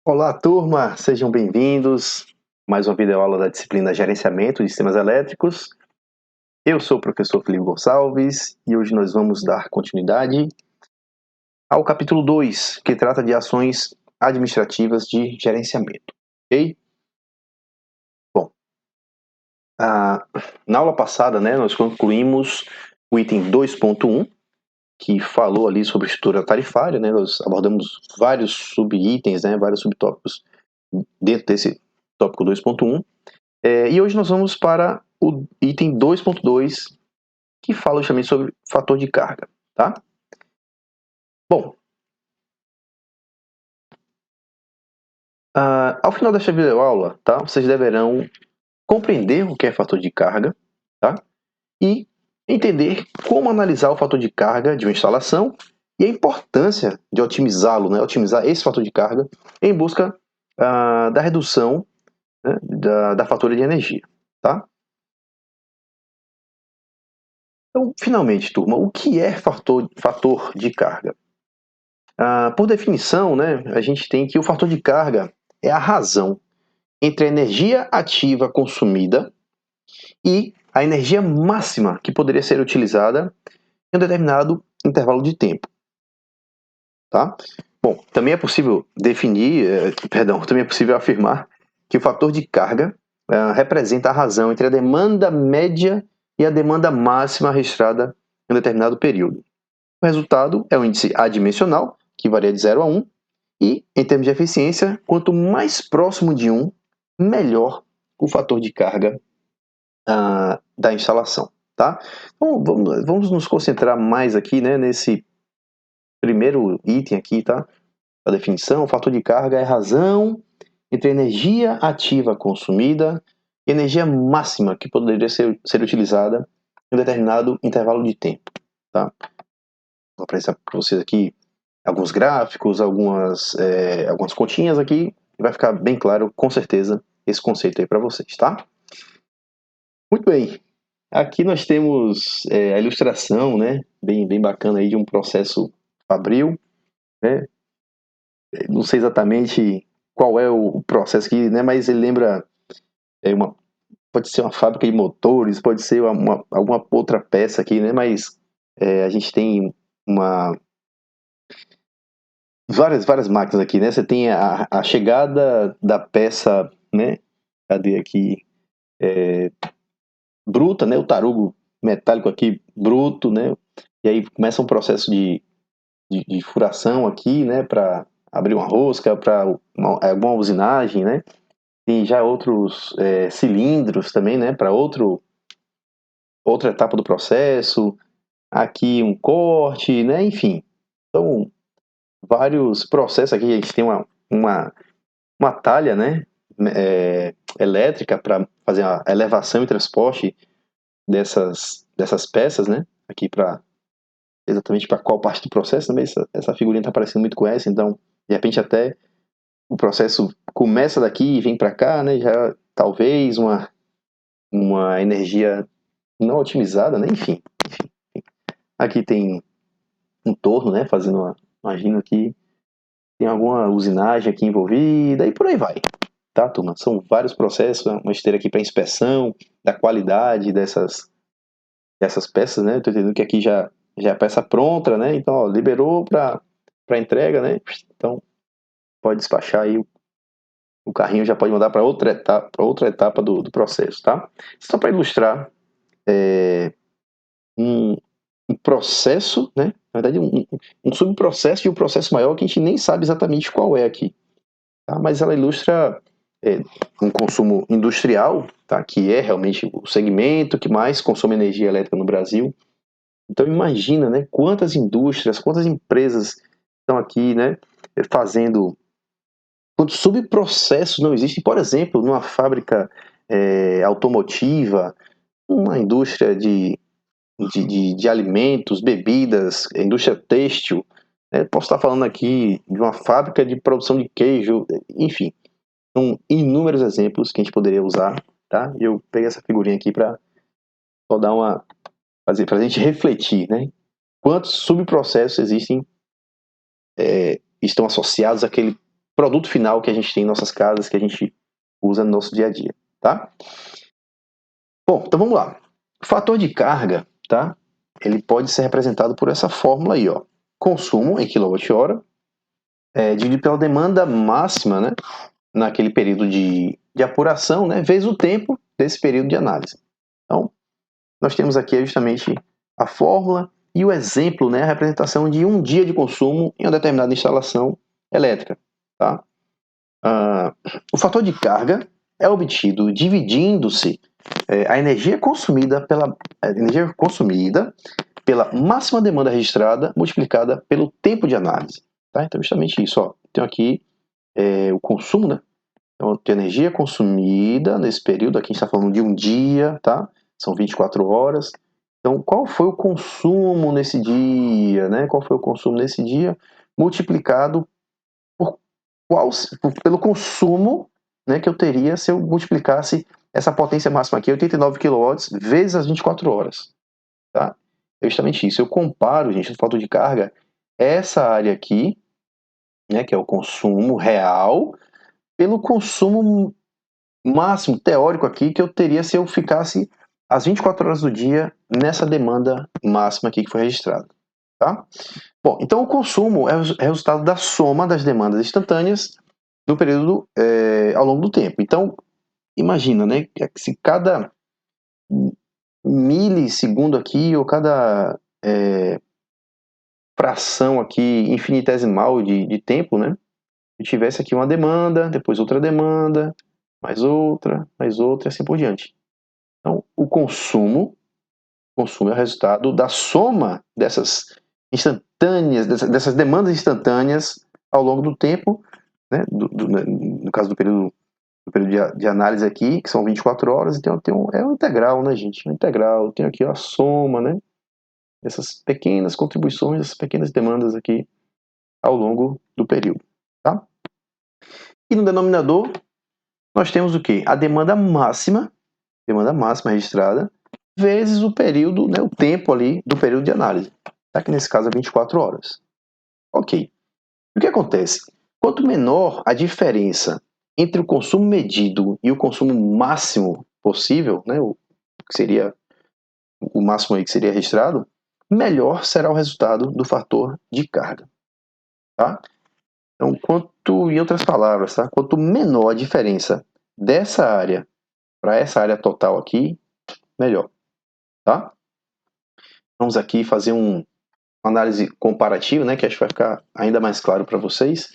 Olá, turma, sejam bem-vindos. Mais uma videoaula da disciplina Gerenciamento de Sistemas Elétricos. Eu sou o professor Felipe Gonçalves e hoje nós vamos dar continuidade ao capítulo 2, que trata de ações administrativas de gerenciamento. Ok? Bom, na aula passada, nós concluímos o item 2.1, que falou ali sobre estrutura tarifária, nós abordamos vários subitens, vários subtópicos dentro desse tópico 2.1. E hoje nós vamos para o item 2.2, que fala justamente sobre fator de carga, tá? Bom, ao final desta videoaula, tá, vocês deverão compreender o que é fator de carga, tá? E entender como analisar o fator de carga de uma instalação e a importância de otimizá-lo, otimizar esse fator de carga em busca da redução, da fatura de energia, tá? Então, finalmente, turma, o que é fator de carga? Por definição, a gente tem que o fator de carga é a razão entre a energia ativa consumida e a energia máxima que poderia ser utilizada em um determinado intervalo de tempo. Tá? Bom, também é possível também é possível afirmar que o fator de carga representa a razão entre a demanda média e a demanda máxima registrada em um determinado período. O resultado é o índice adimensional, que varia de 0 a 1, e, em termos de eficiência, quanto mais próximo de 1, melhor o fator de carga da instalação. Tá? Então, vamos nos concentrar mais aqui nesse primeiro item aqui, tá? A definição: o fator de carga é a razão entre a energia ativa consumida e a energia máxima que poderia ser utilizada em um determinado intervalo de tempo. Tá? Vou apresentar para vocês aqui alguns gráficos, algumas continhas aqui, e vai ficar bem claro, com certeza, esse conceito aí para vocês, tá? Muito bem. Aqui nós temos a ilustração, bem bacana aí de um processo fabril, né? Não sei exatamente qual é o processo aqui, mas ele lembra pode ser uma fábrica de motores, pode ser alguma outra peça aqui, mas a gente tem várias máquinas aqui, Você tem a chegada da peça, Cadê aqui? Bruta, O tarugo metálico aqui, bruto, E aí começa um processo de furação aqui, para abrir uma rosca, para alguma usinagem, Tem já outros cilindros também, para outra etapa do processo. Aqui um corte, Enfim. Então, vários processos aqui. A gente tem uma talha, elétrica para fazer a elevação e transporte dessas peças, Aqui exatamente para qual parte do processo, também essa figurinha está parecendo muito com essa, então, de repente até o processo começa daqui e vem para cá, Já talvez uma energia não otimizada, Enfim. Aqui tem um torno, fazendo imagino que tem alguma usinagem aqui envolvida e por aí vai. Tá, turma? São vários processos, uma esteira aqui para inspeção da qualidade dessas peças, Estou entendendo que aqui já é a peça pronta, Então, ó, liberou para entrega, Então, pode despachar aí, o carrinho já pode mandar para outra etapa do processo, tá? Só para ilustrar um processo, Na verdade, um subprocesso de um processo maior que a gente nem sabe exatamente qual é aqui, tá? Mas ela ilustra um consumo industrial, tá? Que é realmente o segmento que mais consome energia elétrica no Brasil. Então imagina, quantas indústrias, quantas empresas estão aqui, fazendo, quantos subprocessos não existem, por exemplo, numa fábrica automotiva, uma indústria de alimentos, bebidas, indústria têxtil, posso estar falando aqui de uma fábrica de produção de queijo, enfim, são inúmeros exemplos que a gente poderia usar, tá? Eu peguei essa figurinha aqui para só dar para a gente refletir, Quantos subprocessos existem, estão associados produto final que a gente tem em nossas casas, que a gente usa no nosso dia a dia, tá? Bom, então vamos lá. O fator de carga, tá? Ele pode ser representado por essa fórmula aí, ó. Consumo em kWh, dividido pela demanda máxima, né? Naquele período de apuração, né? Vezes o tempo desse período de análise. Então, nós temos aqui justamente a fórmula e o exemplo, né? A representação de um dia de consumo em uma determinada instalação elétrica, tá? O fator de carga é obtido dividindo-se a energia consumida pela máxima demanda registrada multiplicada pelo tempo de análise. Tá? Então, justamente isso. Ó. Tenho aqui o consumo, né? Então, de energia consumida nesse período. Aqui a gente está falando de um dia, tá? São 24 horas. Então, qual foi o consumo nesse dia? Né? Qual foi o consumo nesse dia multiplicado pelo consumo, né, que eu teria se eu multiplicasse essa potência máxima aqui, 89 kW, vezes as 24 horas. Tá? É justamente isso. Eu comparo, gente, o fator de carga, essa área aqui, né, que é o consumo real, pelo consumo máximo teórico aqui que eu teria se eu ficasse as 24 horas do dia nessa demanda máxima aqui que foi registrada. Tá? Bom, então o consumo é o resultado da soma das demandas instantâneas no período ao longo do tempo. Então, imagina, né, se cada milissegundo aqui ou cada fração aqui infinitesimal de tempo, né, eu tivesse aqui uma demanda, depois outra demanda, mais outra, e assim por diante. Então, o consumo é o resultado da soma dessas instantâneas, dessas demandas instantâneas ao longo do tempo, né, no caso do período de análise aqui, que são 24 horas, então é um integral, né, gente? É um integral. Eu tenho aqui a soma, né, dessas pequenas contribuições, essas pequenas demandas aqui ao longo do período, tá? E no denominador, nós temos o quê? A demanda máxima registrada, vezes o período, né, o tempo ali do período de análise, tá? Que nesse caso é 24 horas. Ok. O que acontece? Quanto menor a diferença entre o consumo medido e o consumo máximo possível, né, o que seria o máximo aí que seria registrado, melhor será o resultado do fator de carga. Tá? Então, em outras palavras, tá? Quanto menor a diferença dessa área para essa área total aqui, melhor. Tá? Vamos aqui fazer uma análise comparativa, né, que acho que vai ficar ainda mais claro para vocês.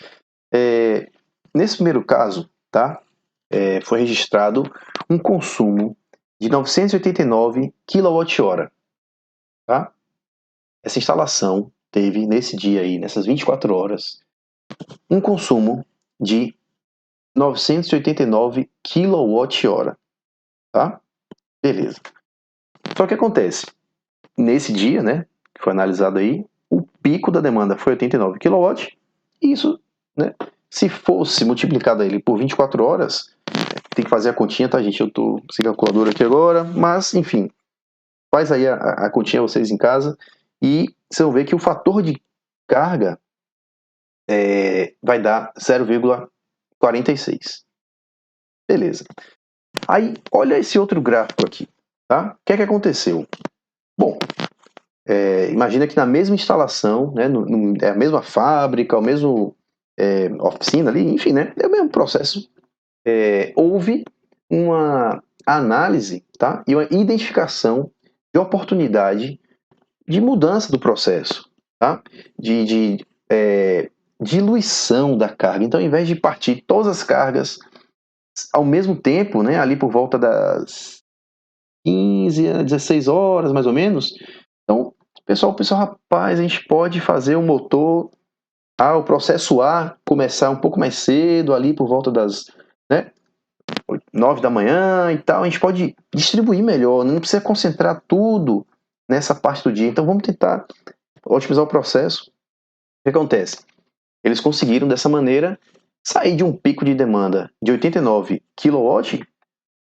Nesse primeiro caso, tá? Foi registrado um consumo de 989 kWh. Tá? Essa instalação teve, nesse dia aí, nessas 24 horas, um consumo de 989 kWh. Tá? Beleza. Só que acontece, nesse dia, né, que foi analisado aí, o pico da demanda foi 89 kW, e isso, né, se fosse multiplicado ele por 24 horas, tem que fazer a continha, tá, gente? Eu tô sem calculadora aqui agora, mas, enfim, faz aí a continha vocês em casa, e vocês vão ver que o fator de carga vai dar 0,46. Beleza. Aí, olha esse outro gráfico aqui, tá? O que é que aconteceu? Bom, imagina que na mesma instalação, né, é a mesma fábrica, o mesmo oficina ali, enfim, né, é o mesmo processo. Houve uma análise, tá, e uma identificação de oportunidade de mudança do processo, tá, de diluição da carga. Então, ao invés de partir todas as cargas ao mesmo tempo, né, ali por volta das 15 a 16 horas, mais ou menos. Então, pessoal, rapaz, a gente pode fazer o motor, o processo A começar um pouco mais cedo, ali por volta das, né, 9 da manhã e tal. A gente pode distribuir melhor, não precisa concentrar tudo nessa parte do dia. Então, vamos tentar otimizar o processo. O que acontece? Eles conseguiram, dessa maneira, sair de um pico de demanda de 89 kW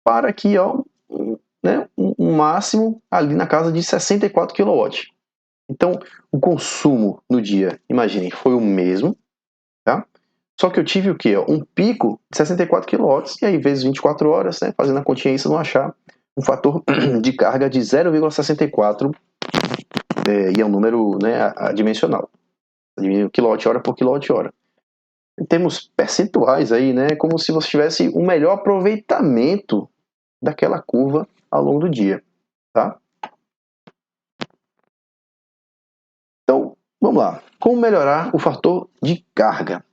para aqui, ó, né, um máximo ali na casa de 64 kW. Então, o consumo no dia, imaginem, foi o mesmo, tá? Só que eu tive o quê? Um pico de 64 kW, e aí vezes 24 horas, né, fazendo a continha aí, você não achar um fator de carga de 0,64, e é um número, né, adimensional, quilowatt-hora por quilowatt-hora. Em termos percentuais aí, né, como se você tivesse um melhor aproveitamento daquela curva ao longo do dia, tá? Então, vamos lá. Como melhorar o fator de carga?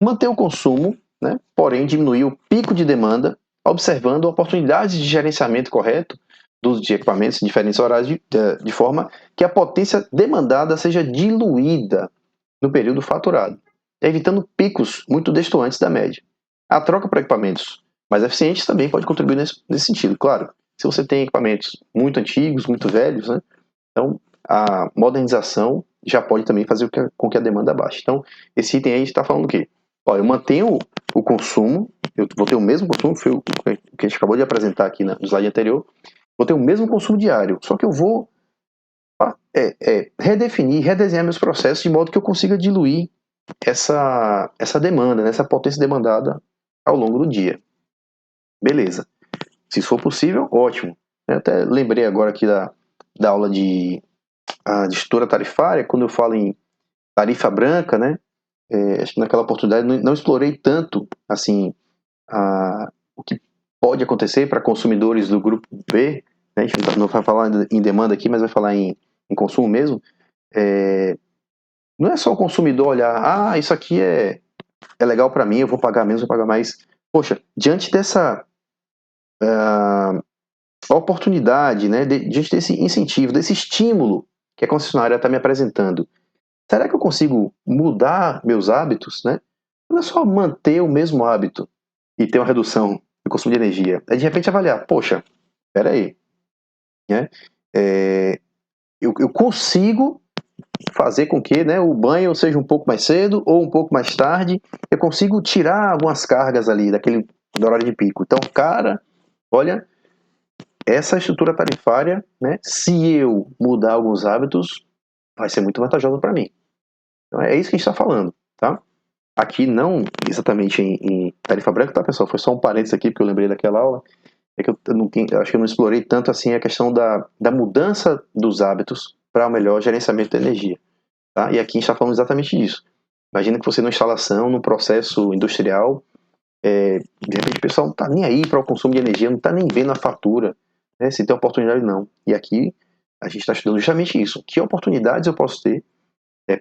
Manter o consumo, né, porém diminuir o pico de demanda, observando oportunidades de gerenciamento correto do uso de equipamentos em diferentes horários de forma que a potência demandada seja diluída no período faturado, evitando picos muito distantes da média. A troca por equipamentos mais eficientes também pode contribuir nesse sentido. Claro, se você tem equipamentos muito antigos, muito velhos, né, então a modernização já pode também fazer com que a demanda baixe. Então, esse item aí a gente está falando o quê? Ó, eu mantenho o consumo, eu vou ter o mesmo consumo, foi o que a gente acabou de apresentar aqui no slide anterior, vou ter o mesmo consumo diário, só que eu vou redefinir, redesenhar meus processos de modo que eu consiga diluir essa demanda, né, essa potência demandada ao longo do dia. Beleza. Se isso for possível, ótimo. Eu até lembrei agora aqui da aula de estrutura tarifária, quando eu falo em tarifa branca, né, acho que naquela oportunidade não explorei tanto assim o que pode acontecer para consumidores do grupo B, né, a gente não vai falar em demanda aqui, mas vai falar em consumo mesmo. Não é só o consumidor olhar, isso aqui é legal para mim, eu vou pagar menos, vou pagar mais. Poxa, diante dessa oportunidade, né, diante desse incentivo, desse estímulo que a concessionária está me apresentando, será que eu consigo mudar meus hábitos, né? Não é só manter o mesmo hábito e ter uma redução do consumo de energia. É de repente avaliar, poxa, peraí, né? Eu consigo fazer com que, né, o banho seja um pouco mais cedo ou um pouco mais tarde, eu consigo tirar algumas cargas ali da hora de pico. Então, cara, olha, essa estrutura tarifária, né, se eu mudar alguns hábitos, vai ser muito vantajosa para mim. Então, é isso que a gente está falando, tá? Aqui não exatamente em tarifa branca, tá, pessoal? Foi só um parênteses aqui, porque eu lembrei daquela aula. É que eu acho que eu não explorei tanto assim a questão da mudança dos hábitos para o melhor gerenciamento da energia. Tá? E aqui a gente está falando exatamente disso. Imagina que você numa instalação, num processo industrial, de repente o pessoal não está nem aí para o consumo de energia, não está nem vendo a fatura, né, se tem oportunidade ou não. E aqui a gente está estudando justamente isso. Que oportunidades eu posso ter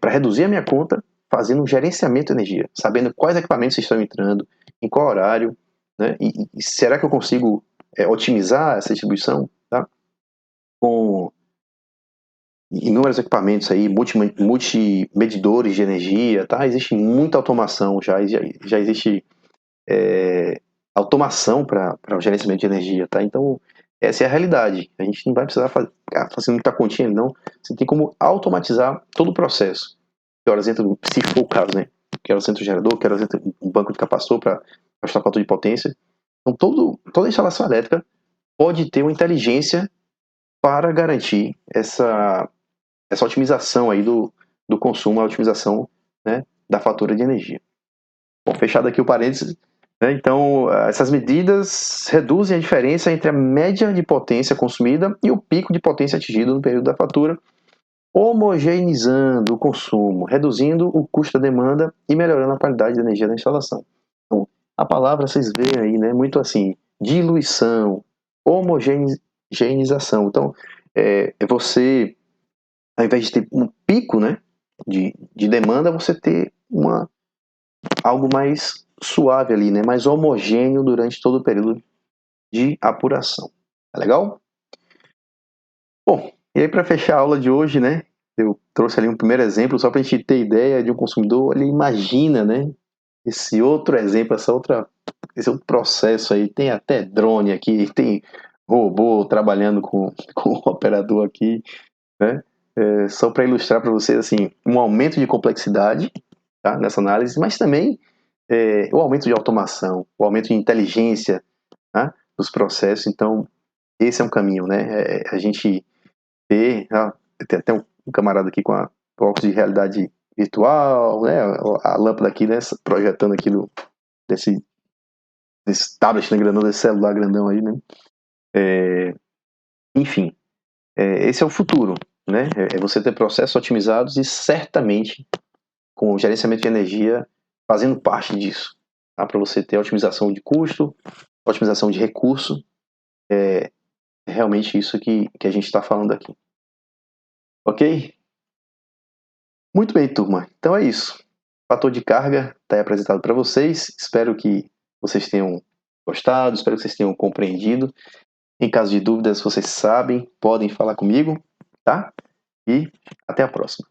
para reduzir a minha conta fazendo um gerenciamento de energia, sabendo quais equipamentos estão entrando, em qual horário, né, e será que eu consigo otimizar essa distribuição, tá? Com inúmeros equipamentos aí, multimedidores de energia, tá? Existe muita automação, já existe automação para o gerenciamento de energia, tá? Então, essa é a realidade. A gente não vai precisar fazer muita continha, não. Você tem como automatizar todo o processo. Que horas entra, se for o caso, né? Que horas entra o gerador, que horas entra um banco de capacitor para ajustar o fator de potência. Então, toda instalação elétrica pode ter uma inteligência para garantir essa otimização aí do consumo, a otimização, né, da fatura de energia. Bom, fechado aqui o parênteses, né, então essas medidas reduzem a diferença entre a média de potência consumida e o pico de potência atingido no período da fatura, homogeneizando o consumo, reduzindo o custo da demanda e melhorando a qualidade da energia da instalação. Então, a palavra vocês veem aí, né, muito assim, diluição, homogeneização. Então, você, ao invés de ter um pico, né, de demanda, você ter algo mais suave ali, né, mais homogêneo durante todo o período de apuração. Tá legal? Bom, e aí para fechar a aula de hoje, né, eu trouxe ali um primeiro exemplo só para a gente ter ideia de um consumidor, ele imagina, né, esse outro exemplo, esse outro processo aí, tem até drone aqui, tem robô trabalhando com o operador aqui, né, só para ilustrar para vocês, assim, um aumento de complexidade, tá, nessa análise, mas também o aumento de automação, o aumento de inteligência, tá, dos processos. Então, esse é um caminho, né, a gente tem até um camarada aqui com óculos de realidade virtual, né? A lâmpada aqui, né? Projetando aqui desse tablet, né, grandão, desse celular grandão aí, né? Enfim, esse é o futuro, né? É você ter processos otimizados e certamente com o gerenciamento de energia fazendo parte disso, tá? Para você ter otimização de custo, otimização de recurso, é realmente isso que a gente está falando aqui. Ok? Muito bem, turma. Então é isso. O fator de carga está aí apresentado para vocês. Espero que vocês tenham gostado, espero que vocês tenham compreendido. Em caso de dúvidas, vocês sabem, podem falar comigo, tá? E até a próxima.